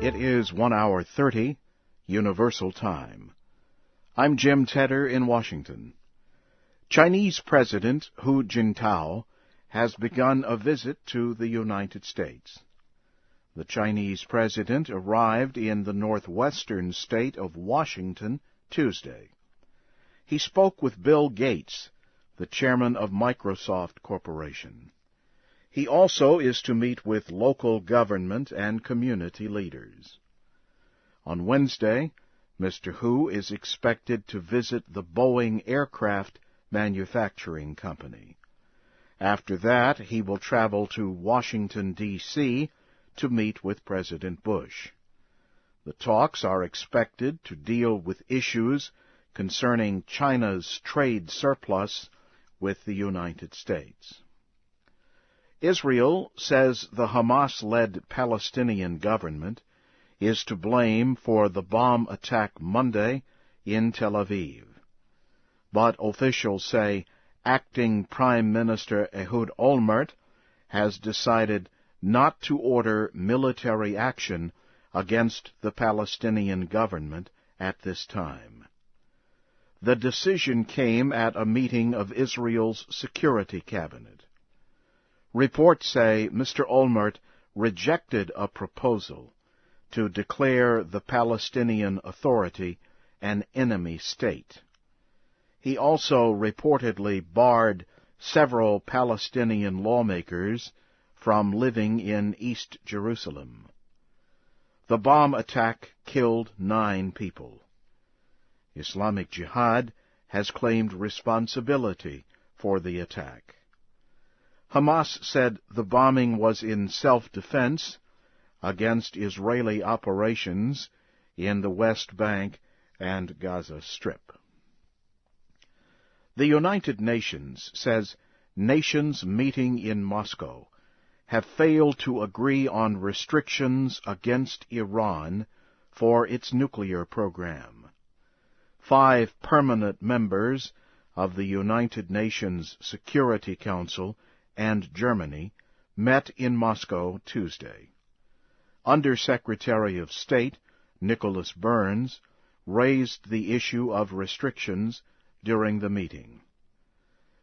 It is 1:30, Universal Time. I'm Jim Tedder in Washington. Chinese President Hu Jintao has begun a visit to the United States. The Chinese president arrived in the northwestern state of Washington Tuesday. He spoke with Bill Gates, the chairman of Microsoft Corporation. He also is to meet with local government and community leaders. On Wednesday, Mr. Hu is expected to visit the Boeing aircraft manufacturing company. After that, he will travel to Washington, D.C., to meet with President Bush. The talks are expected to deal with issues concerning China's trade surplus with the United States. Israel says the Hamas-led Palestinian government is to blame for the bomb attack Monday in Tel Aviv. But officials say acting Prime Minister Ehud Olmert has decided not to order military action against the Palestinian government at this time. The decision came at a meeting of Israel's Security Cabinet. Reports say Mr. Olmert rejected a proposal to declare the Palestinian Authority an enemy state. He also reportedly barred several Palestinian lawmakers from living in East Jerusalem. The bomb attack killed 9 people. Islamic Jihad has claimed responsibility for the attack. Hamas said the bombing was in self-defense against Israeli operations in the West Bank and Gaza Strip. The United Nations says nations meeting in Moscow have failed to agree on restrictions against Iran for its nuclear program. 5 permanent members of the United Nations Security Council and Germany met in Moscow Tuesday. Under-Secretary of State Nicholas Burns raised the issue of restrictions during the meeting.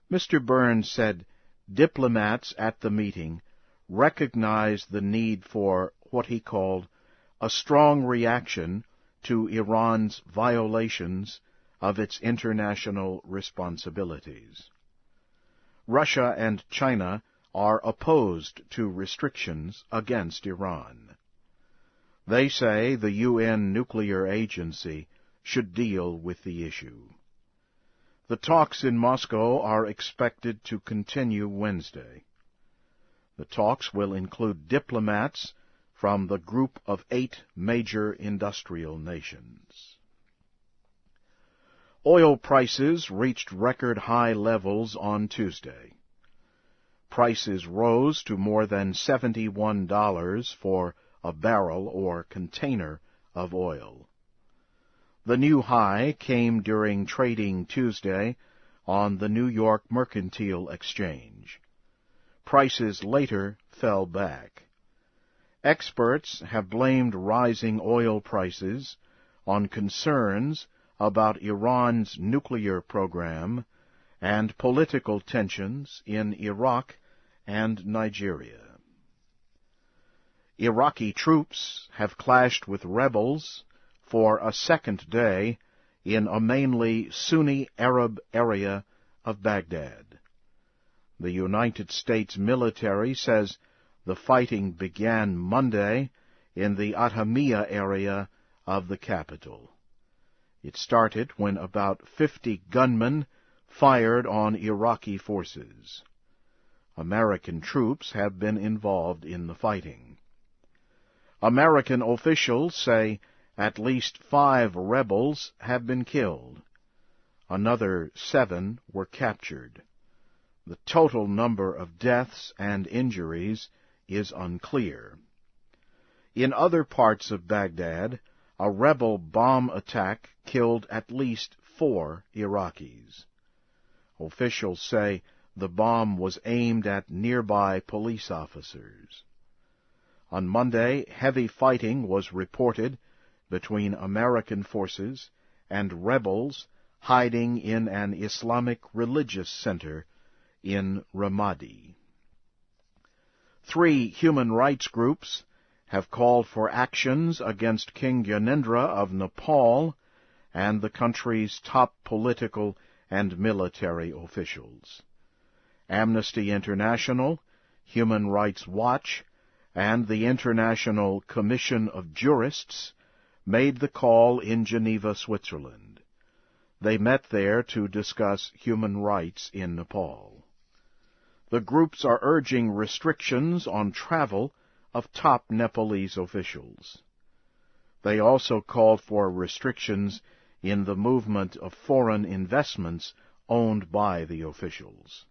Mr. Burns said diplomats at the meeting recognized the need for what he called a strong reaction to Iran's violations of its international responsibilities. Russia and China are opposed to restrictions against Iran. They say the UN nuclear agency should deal with the issue. The talks in Moscow are expected to continue Wednesday. The talks will include diplomats from the group of 8 major industrial nations. Oil prices reached record high levels on Tuesday. Prices rose to more than $71 for a barrel or container of oil. The new high came during trading Tuesday on the New York Mercantile Exchange. Prices later fell back. Experts have blamed rising oil prices on concerns about Iran's nuclear program and political tensions in Iraq and Nigeria. Iraqi troops have clashed with rebels for a second day in a mainly Sunni Arab area of Baghdad. The United States military says the fighting began Monday in the Atamiya area of the capital. It started when about 50 gunmen fired on Iraqi forces. American troops have been involved in the fighting. American officials say at least 5 rebels have been killed. Another 7 were captured. The total number of deaths and injuries is unclear. In other parts of Baghdad, a rebel bomb attack killed at least 4 Iraqis. Officials say the bomb was aimed at nearby police officers. On Monday, heavy fighting was reported between American forces and rebels hiding in an Islamic religious center in Ramadi. 3 human rights groups have called for actions against King Gyanendra of Nepal and the country's top political and military officials. Amnesty International, Human Rights Watch, and the International Commission of Jurists made the call in Geneva, Switzerland. They met there to discuss human rights in Nepal. The groups are urging restrictions on travel of top Nepalese officials. They also called for restrictions in the movement of foreign investments owned by the officials.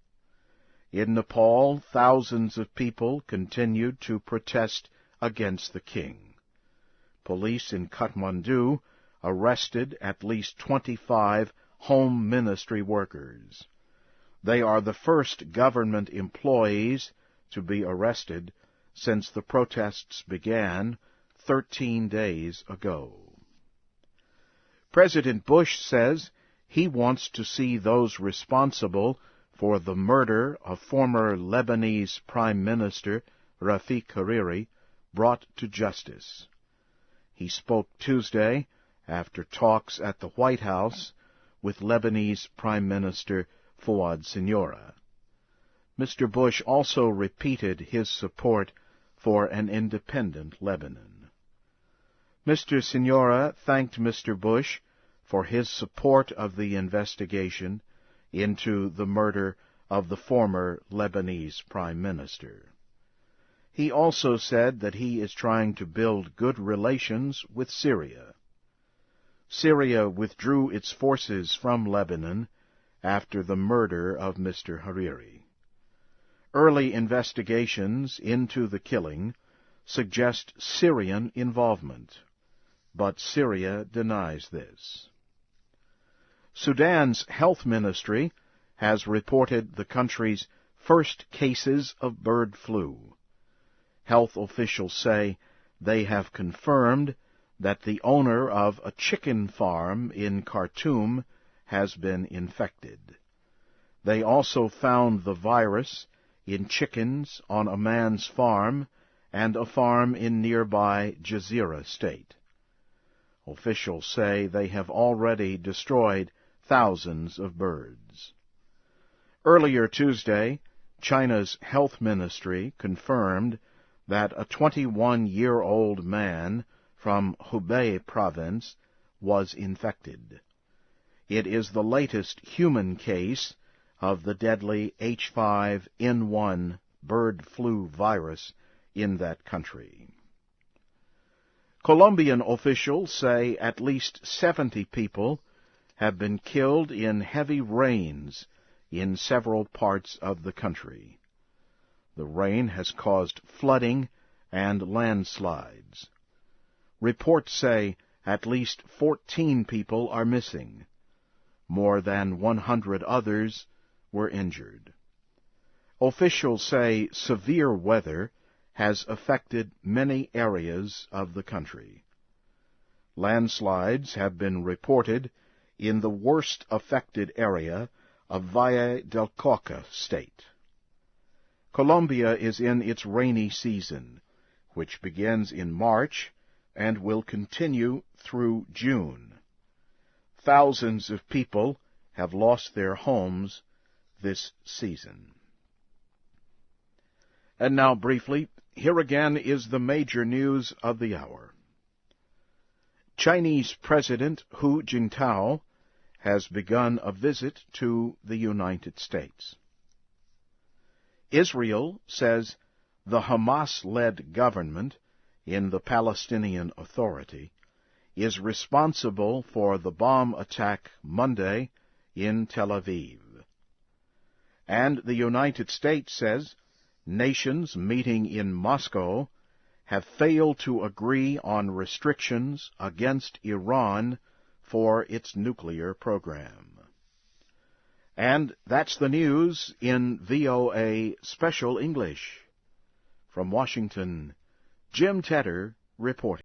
In Nepal, thousands of people continued to protest against the king. Police in Kathmandu arrested at least 25 home ministry workers. They are the first government employees to be arrested since the protests began 13 days ago. President Bush says he wants to see those responsible for the murder of former Lebanese Prime Minister Rafik Hariri brought to justice. He spoke Tuesday after talks at the White House with Lebanese Prime Minister Fouad Siniora. Mr. Bush also repeated his support for an independent Lebanon. Mr. Siniora thanked Mr. Bush for his support of the investigation into the murder of the former Lebanese Prime Minister. He also said that he is trying to build good relations with Syria. Syria withdrew its forces from Lebanon after the murder of Mr. Hariri. Early investigations into the killing suggest Syrian involvement, but Syria denies this. Sudan's health ministry has reported the country's first cases of bird flu. Health officials say they have confirmed that the owner of a chicken farm in Khartoum has been infected. They also found the virus in chickens on a man's farm and a farm in nearby Jazeera state. Officials say they have already destroyed thousands of birds. Earlier Tuesday, China's health ministry confirmed that a 21-year-old man from Hubei province was infected. It is the latest human case of the deadly H5N1 bird flu virus in that country. Colombian officials say at least 70 people have been killed in heavy rains in several parts of the country. The rain has caused flooding and landslides. Reports say at least 14 people are missing. More than 100 others were injured. Officials say severe weather has affected many areas of the country. Landslides have been reported in the worst affected area of Valle del Cauca state. Colombia is in its rainy season, which begins in March and will continue through June. Thousands of people have lost their homes this season. And now, briefly, here again is the major news of the hour. Chinese President Hu Jintao has begun a visit to the United States. Israel says the Hamas-led government in the Palestinian Authority is responsible for the bomb attack Monday in Tel Aviv. And the United States says nations meeting in Moscow have failed to agree on restrictions against Iran for its nuclear program. And that's the news in VOA Special English. From Washington, Jim Tedder reporting.